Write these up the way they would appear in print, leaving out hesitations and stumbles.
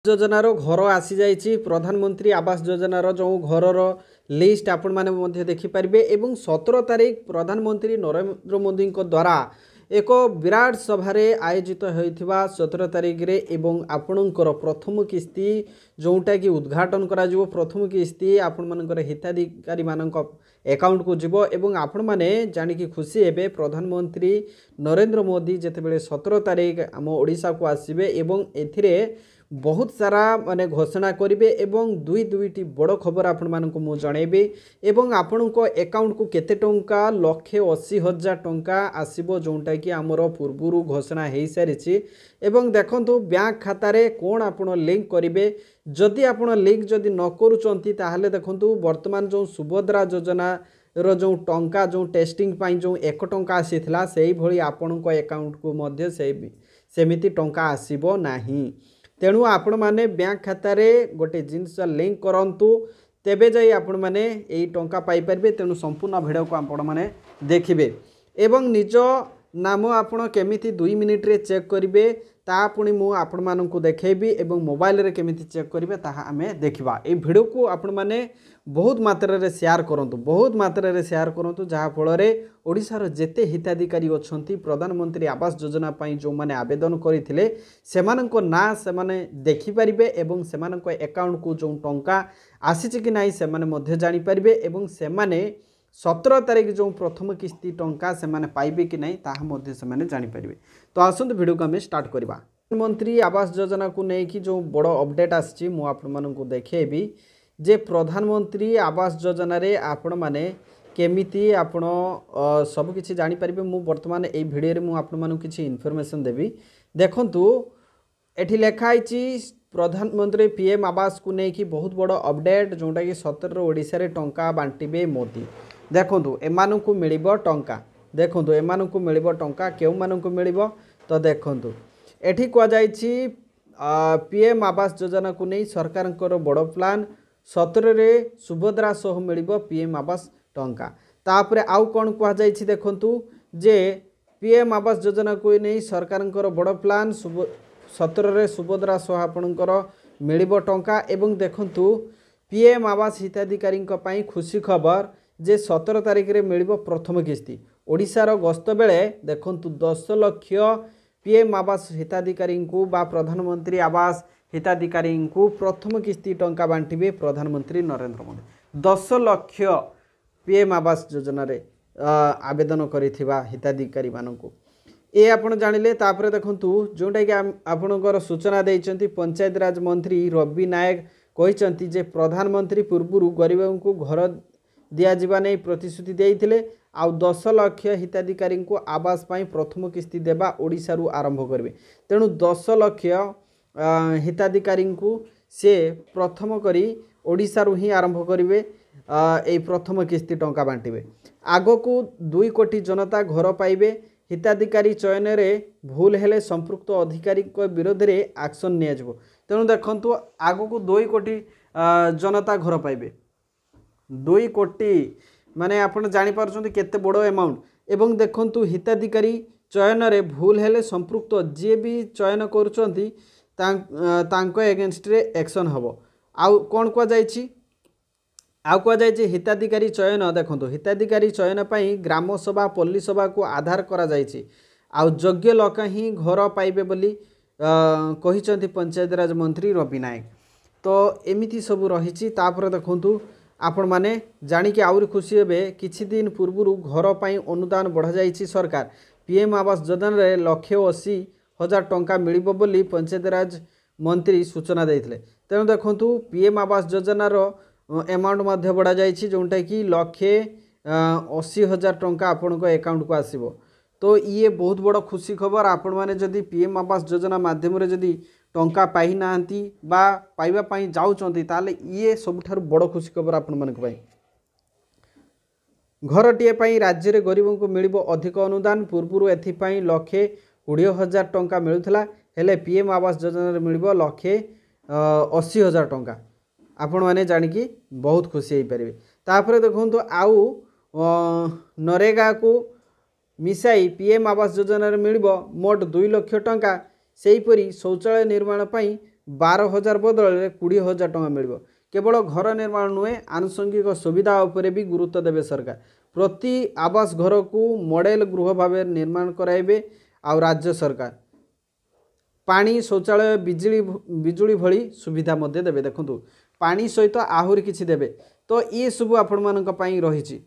योजनार घर आसी जाइए प्रधानमंत्री आवास योजनार जो घरर लिस्ट आपण मैंने देखिपारे एवं 17 तारीख प्रधानमंत्री नरेंद्र मोदी द्वारा एक विराट सभारे आयोजित होता 17 तारीख रे एवं आपणकर प्रथम किस्ती जोटा कि उद्घाटन करा प्रथम किस्ती आपण मानकर हिताधिकारी मानक अकाउंट को जीव एवं आपण माने जानिकी खुशी हेबे प्रधानमंत्री नरेंद्र मोदी जेतेबेले 17 तारीख आम ओडिशा को आसीबे एवं एथिरे बहुत सारा माने घोषणा करेंगे एवं दुईटी बड़ खबर आपण मानक मु जनइबी एवं आपण को अकाउंट को केते टंका 1,80,000 टंका आसीबो जोंटा कि आमर पूर्वरु घोषणा हो सारी एवं देखंतु बैंक खाता रे कोन आपण लिंक करेंगे जदि आपण लिंक जदि न करूचंती ताहले देखंतु वर्तमान जो सुभद्रा योजना रो जो टंका जो टेस्टिंग पाई जो 1 टंका आसीथिला सेही भली आपण को अकाउंट को मध्य सेमिति टंका आसीबो नाही। तेणु आपण माने बैंक खाता रे गोटे जिनस लिंक करंतु तेबे जाई आपण माने एई टंका पाई परबे। तेणु संपूर्ण भिडियो को आपण माने देखिबे एवं निज नाम आपण केमिति 2 मिनिट रे चेक करिवे ता पुणी मु आपण मानकु देखेबी एवं मोबाइल रे केमिति चेक करिवे ताहा आमे देखिबा। ए भिडियो को आपण माने बहुत मात्रा रे शेयर करंतु बहुत मात्रा रे शेयर करंतु जहा फल रे ओडिशार जेते हिताधिकारी अछंती प्रधानमंत्री आवास योजना पई जो माने आवेदन करिथिले सेमानंको ना सेमाने देखि परिबे एवं सेमानंको अकाउंट को जो टंका आसीछि कि नाही सेमाने मध्य जानि परिबे एवं सेमाने 17 तारीख जो प्रथम किस्ती टंका सेमाने पाइबे कि नहीं ताहा मध्य सेमाने जानि परिबे। तो आसंतु वीडियो को आमे स्टार्ट करबा। प्रधानमंत्री आवास योजना को नै कि जो बड़ अपडेट आछि मु आपण मानकु देखेबी जे प्रधानमंत्री आवास योजना रे आपण माने केमिति आपण सब किछि जानि परिबे। मु वर्तमान ए वीडियो रे मु आपण मानकु किछि इन्फॉर्मेशन देबी। देखंतु एठी लेखा आइछि प्रधानमंत्री पीएम आवास को नै कि बहुत बड़ अपडेट जोटा कि 17 ओडिसा रे टंका बांटिबे मोदी। देखंतु एमानकु मिलिबो टंका देखंतु एमानकु मिलिबो टंका केउ मानकु मिलिबो तो देखंतु एठी को जाइछि पीएम आवास योजना को नै सरकारनकर बड़ प्लान 17 रे सुभद्रा सह मिलिबो पीएम आवास टंका। तापरे आउ कोन को जाइछि देखंतु जे पीएम आवास योजना को नै सरकारनकर बड़ प्लान 17 रे सुभद्रा सह आपणकर मिलिबो टंका एवं देखंतु पीएम आवास हिताधिकारी पई खुशी खबर जे 17 तारीख रे मिलिबो प्रथम किस्ती। ओडिशार गस्त बेले देखंतु 10 लाख पीएम आवास हिताधिकारी को बा प्रधानमंत्री आवास हिताधिकारी को प्रथम किस्ती टंका बांटिबे प्रधानमंत्री नरेंद्र मोदी। 10 लाख पीएम आवास योजना रे आवेदन करिथिबा हिताधिकारी मानकु ए आपण जानिले। तापरे देखंतु जोटा कि आपणकर सूचना देइचंती पंचायत राज मंत्री रवि नायक कहिचंती जे प्रधानमंत्री पूर्वरु गरीबों को घर दिया जिबा नै प्रतिश्रुति देइथिले आउ 10 लाख हिताधिकारी को आवास पाई प्रथम किस्ती देबा ओडिसा रु आरंभ करबे। तेणु 10 लाख हिताधिकारी को से प्रथम करी ओडिसा रु ही आरंभ करिवे ए प्रथम किस्ती टंका बांटिबे। आगो को 2 कोटी जनता घर पाइबे। हिताधिकारी चयन रे भूल हेले संपृक्त अधिकारी को विरोध रे एक्शन निया जबो। तेणु देखंतु आगो को 2 कोटी जनता घर पाइबे। 2 कोटी माने आपण जानि पारछंती केते बड़ो अमाउंट एवं देखंतु हिताधिकारी चयन रे भूल हेले संपृक्त जे भी चयन करूचंती तांको एगेंस्ट रे एक्शन हबो। आउ कोन को जाइछि आउ को जाइछि हिताधिकारी चयन देखंतु हिताधिकारी चयन पई ग्राम सभा पल्ली सभा को आधार करा जाइछि आउ योग्य लोक ही घर पाइबे बोली कहिचंती पंचायत राज मंत्री रवि नायक। तो एमिति सब रहिछि। तापर देखंतु आपण माने जानि कि आउरी खुशी हेबे किछि दिन पूर्वरु घर पाई अनुदान बढ़ा जाइछि सरकार पीएम आवास योजना रे 1,80,000 टंका मिलिबो बोली पंचायत राज मंत्री सूचना देइथिले। तेणु देखंतु पीएम आवास योजना रो अमाउंट मध्य बढ़ा जाइछि जोंटा कि 1,80,000 टंका आपण को अकाउंट को आसीबो। तो ये बहुत बड़ खुशी खबर। आपण माने जदि पीएम आवास योजना माध्यम रे जदि टंका पाई नांती बा पाइबा पाई जाउचंती ताले ये सबठारु बड़ खुशी खबर आपण मानक पई। घरटीए पाई राज्य रे गरीबों को मिलिबो अधिक अनुदान। पूर्वरु एथि पाई 1,20,000 टंका मिलुथला हेले पीएम आवास योजना रे मिलिबो 1,80,000 टंका। आपण माने जानिकी बहुत खुशी होई परिबे। तापरे देखंतु आउ नरेगा को मिसाई पीएम आवास योजना रे मिलिबो मोट 2 लाख टंका। सेहीपरि शौचालय निर्माण पाई 12,000 बदल 20,000 टଙ୍କା मिल केवल घर निर्माण नुहे आनुषंगिक सुविधा उपरे भी गुरुत्व देवे सरकार प्रति आवास घर को मॉडल गृह भाव निर्माण कराइबे आ राज्य सरकार पानी शौचालय बिजुली भली सुविधा मध्य देवे देखंतु पानी सहित आहुरी किछि देवे तो ये सब आपण मानक पई रहिछि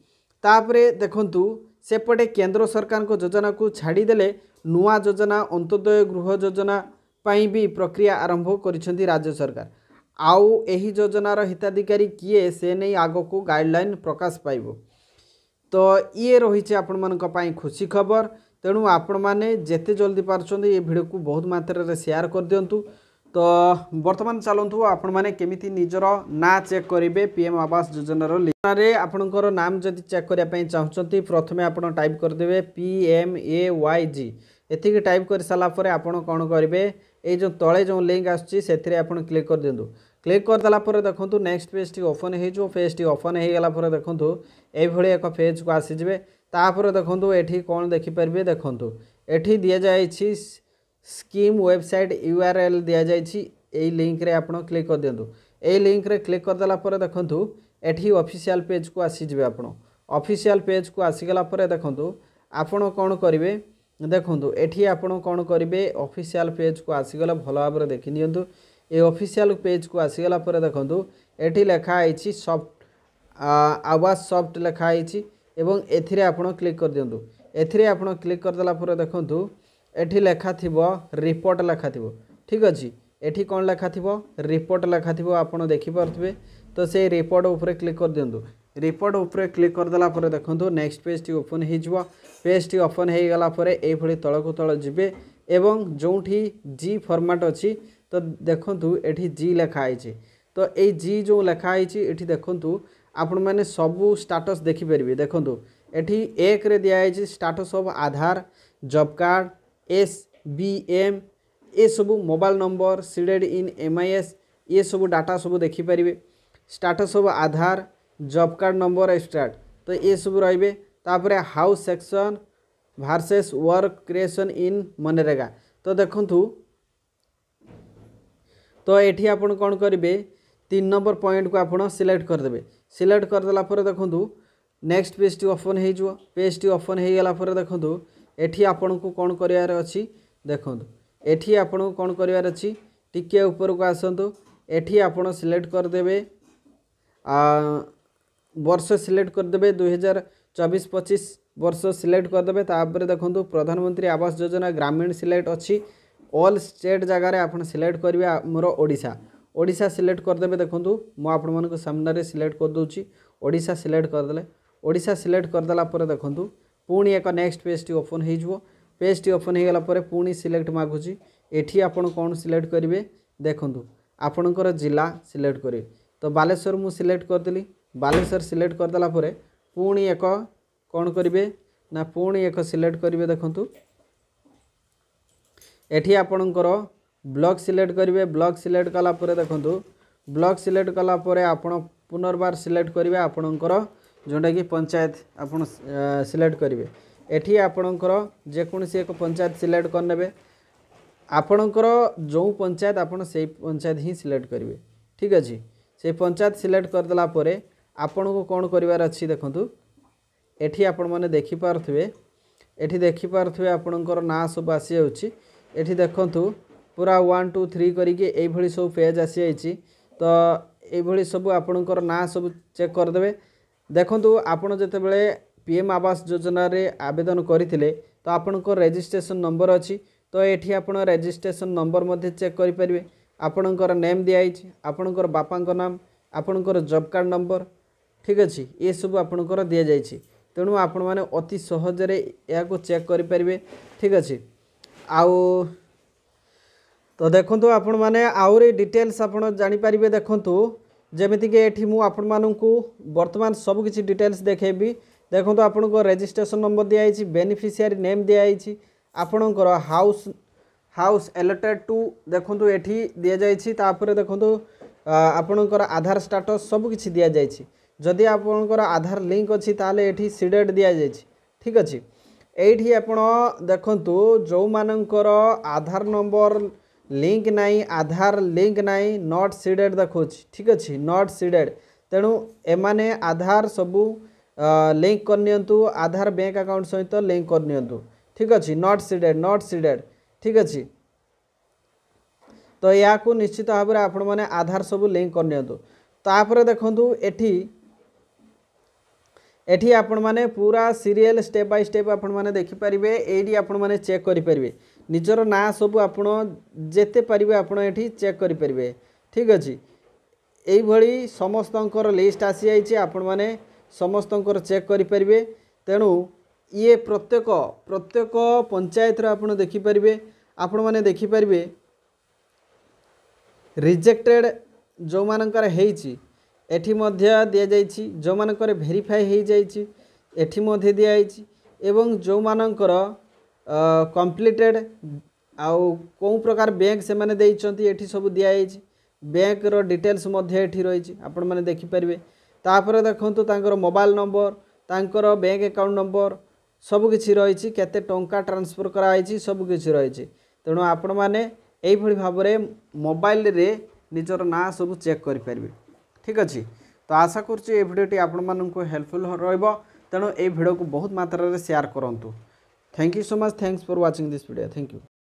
तापरे देखंतु सेपटे केंद्र सरकार को योजना को छाड़ी देले नुआ योजना अंत्योदय गृह योजना पई भी प्रक्रिया आरंभ करिसेंती राज्य सरकार आउ एही योजनार हिताधिकारी किए से नहीं आग को गाइडलाइन प्रकाश पाइबो तो ये रही आपण मानक पई खुशी खबर तेणु आपण मैंने जेते जल्दी पार्छन्ते ये वीडियो को बहुत मात्रा रे शेयर कर दियंतु तो वर्तमान चलतु आपण मैंने केमिति निजर ना चेक करेंगे पीएम आवास योजनार लिखनारे आपणकर नाम जदि चेक करने चाहते प्रथमे आप टाइप करदे PMAYG एतिक टाइप कर सारापर आपड़ कौन करेंगे ये जो तले जो लिंक आसुच्ची आप क्लिक कर दिंतु क्लिक करदेला देखो नेक्स्ट पेज टी ओपन हो पेज टी ओपन हो गला देखो ये एक पेज को आसीजे तापर देखो ये कौन देखिपारे देखो ये दि जाए स्कीम वेबसाइट URL दि जाए लिंक रे आप क्लिक कर दिंतु ये लिंक रे क्लिक करदेला देखो ये ऑफिशियल पेज को आसीजे आप ऑफिशियल पेज को आसीगला देखो आपण कौन करेंगे देखो ये आपण कौन करेंगे ऑफिशियल पेज को आसीगला भल भाव देखी नियंतु ये ऑफिशियल पेज को आसीगला देखो ये लिखाई सॉफ्ट आवास सॉफ्ट लिखाई एवं एथिरे आपण क्लिक कर दियंतु एथिरे आपण क्लिक करदेला देखो एठी लेखा थिबो रिपोर्ट लेखा थिबो ठीक अछि एठी कोन लेखा थिबो रिपोर्ट लेखा थिबो आपण देखि परथबे तो से रिपोर्ट ऊपर क्लिक कर दियंतु रिपोर्ट ऊपर क्लिक करदेला देखो नेक्स्ट पेज टी ओपन हो पेज टी ओपन हो गला ये भली तल को तल जिबे एवं जोठी जी फॉर्मेट अच्छी तो देखंतु एठी जी लेखाई तो ये जी जो लेखाई एठी देखंतु आपण मैंने सबू स्टाटस देखिपारे देखो एठी एक रे दिया status of Aadhaar job card SBM ये सबू mobile number seeded in MIS ये सबू डाटा सबू देखिपारे status of Aadhaar job card number start तो ये सब रे तापर house section versus work creation in मनरेगा तो देखु तो ये आप कौन करेंगे 3 नंबर पॉइंट को आप सिलेक्ट करदे सिलेक्ट करदेला देखो नेक्स्ट पेज टी ओपन हो पेज टी ओपन हो गला देखो ये आपन को कौन करार अच्छी देखो ये आपन को कौन करार अच्छी टिके ऊपर को आसतु ये आपन सिलेक्ट करदे वर्ष सिलेक्ट करदे 2024-25 वर्ष सिलेक्ट करदे तापर देखो प्रधानमंत्री आवास योजना ग्रामीण सिलेक्ट अच्छी ऑल स्टेट जगार आप सिलेक्ट करेंगे मोर ओडिशा सिलेक्ट करदे देखो मुझे सामने सिलेक्ट करदे ओडिशा सिलेक्ट करदे ओडिशा सिलेक्ट करदेला देखो पुणी एक नेक्स्ट पेज टी ओपन हो पेज टी ओपन हो गला पुणी सिलेक्ट मागुची एठी आपण कौन सिलेक्ट करेंगे देखो आपणकर जिला सिलेक्ट करेंगे तो बालेश्वर मु सिलेक्ट करदेली बालेश्वर सिलेक्ट करदेला पुणी एक कौन करेंगे ना पुणी एक सिलेक्ट करेंगे देखो एठी आपणकर ब्लॉक सिलेक्ट करेंगे ब्लॉक सिलेक्ट कला देखो ब्लॉक सिलेक्ट कला आपण पुनर्बार सिलेक्ट करेंगे आपणकर जोटा कि पंचायत आपन सिलेक्ट करेंगे एठी आपणकर जेकोसी एक पंचायत सिलेक्ट करने आपणकर जो पंचायत आपन से पंचायत ही सिलेक्ट करेंगे ठीक अच्छे से पंचायत सिलेक्ट करदेला आपण को कौन करार अच्छी देखो एठी आपण मैंने देखिपे एठी देखिपे आपणकर ना सब आसी जाऊँगी देखु पूरा 1 2 3 करके सब पेज आसी जाइए तो ये सब आपणकर ना सब चेक करदे देखो आपड़ जितेबले पीएम आवास योजना रे आवेदन करते तो आपणकर रजिस्ट्रेशन नंबर अच्छी तो ये आप रजिस्ट्रेशन नंबर मध्य चेक करेंगे आपणकर नेम दिखाई आपणकर बापा नाम आपणकर जॉब कार्ड नंबर ठीक अच्छे ये सब आपणकर दि जाइए तेणु आपण मैंने अति सहजरे या चेक करेंगे ठीक अच्छे आउ तो देखो आपण मैंने आउरी डिटेल्स आप जानीपारे देखु जमीक ये मुझे बर्तमान सबकि डिटेल्स देखेबी देखो आपन को रजिस्ट्रेशन नंबर दिखाई बेनिफिशियरी नेम दिखाई आपणकर हाउस एलोटेड टू देखो ये दि जापर देखो आपणकर आधार स्टाटस सबकि दि जाइए जदि आपणकर आधार लिंक अच्छी ताले ये सीडेड दि जाइए ठीक अच्छे ये आप देखु जो मानकर आधार नंबर लिंक नाई आधार लिंक नाई नॉट सीडेड देखो ठीक अच्छे नॉट सीडेड तेणु एमाने आधार सबू लिंक करनियंतु आधार बैंक अकाउंट सहित लिंक करनियंतु ठीक अच्छे नॉट सीडेड ठीक अच्छे तो या निश्चित भाव में आपण मैंने आधार सबू लिंक करनियंतु तापर देखंतु एठी आपण माने पूरा सीरियल स्टेप बाय स्टेप आपण माने देखि परिबे एडी आपण माने चेक करि परिबे निजर ना सब आपण जेते परिबे आपण एठी चेक करि परिबे ठीक अछि एई भली समस्तंकर लिस्ट आसी जाइछि आपण माने समस्तंकर चेक करि परिबे तेणु ये प्रत्येक पंचायत रे आपण देखि परिबे आपण माने देखि परिबे रिजेक्टेड जो मानकर हेइछि एठी मध्य दिया जाइछि जो मानकर वेरीफाई हो जाइछि एठी मध्य दिया जाइछि एवं जो मानकर कंप्लीटेड आउ को प्रकार बैंक से माने देइछंती एठी सब दिया जाइछि बैंक रो डिटेल्स मध्य एठी रहिछि आपण माने देखि परिबे तापर देखंतु तांकर मोबाइल नंबर तांकर बैंक अकाउंट नंबर सब किछि रहिछि केते टंका ट्रांसफर करा आइछि सब किछि रहिछि तेणु आपण माने एई भली भाबरे मोबाइल रे निजर ना सब चेक करि परिबे ठीक अच्छे तो आशा करुँचे ये भिडियोटी आपण मानक हेल्पफुल रहिबो तेणु ये भिडियो को बहुत मात्रा रे शेयर करंतु thank you so much thanks for watching this video thank you.